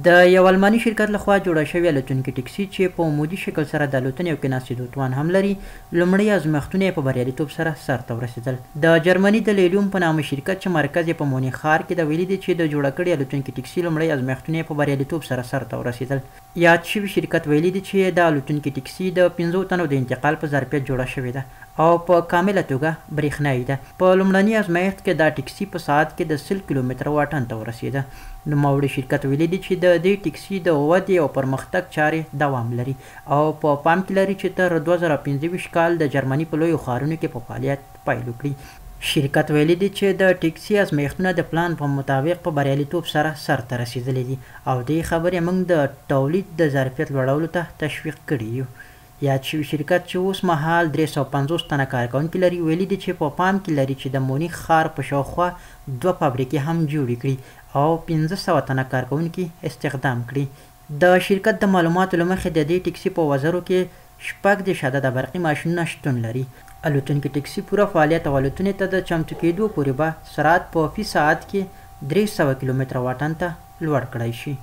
د یو الماني شرکت لخوا جوړه شوې الوتونکې ټکسي چې په عمودي شکل سره د الوتنې او کېناستېدو توان هم لري، لومړی ازمېښتونه یې په بریالیتوب سره سرته ورسېدل. د جرمني د لیلیوم په نامه شرکت چې مرکز یې په مونیخ ښار کې ده ویلي دي چې د جوړه کړې الوتونکې ټکسي لومړی ازمېښتونه یې په بریالیتوب سره سرته ورسېدل. یاد شوي شرکت ویلي دي چې د الوتونکې ټکسي د 5 تنو د انتقال په ظرفیت جوړه شوې ده او په کامله توګه برېښنایي ده. په لومړني ازمېښت کې دا ټکسي په ساعت کې د 100 کیلومتره واټن ته ورسېده. نوموړي شرکت ویلي دي چې د دې ټکسي د ودې او پرمختګ چارې دوام لري او په پام کې لري چې تر 2025 کال د جرمني په لویو ښارونو کې په فعالیت پیل وکړي. شرکت ویلي دي چې د ټکسي ازمېښتونه د پلان په مطابق په بریالیتوب سره سرته رسېدلي دي او دې خبرې موږ د تولید د ظرفیت لوړولو ته تشویق کړي یو. یاد شوي شرکت چې اوس مهال 350 تنه کارکوونکي لري ویلي دي چې په پام کې لري چې د مونیخ ښار په شاوخوا 2 فابریکې هم جوړې کړي او 1500 تنه کارکوونکي استخدام کړي. د شرکت د معلوماتو له مخې د دې ټکسي په وزرو کې 6 عدده برقي ماشینونه شتون لري. الوتونکې ټکسي پوره فعالیت او الوتنې ته د چمتو کېدو پورې به سرعت په فی ساعت کې 300 کیلومتره واټن ته لوړ کړی شي.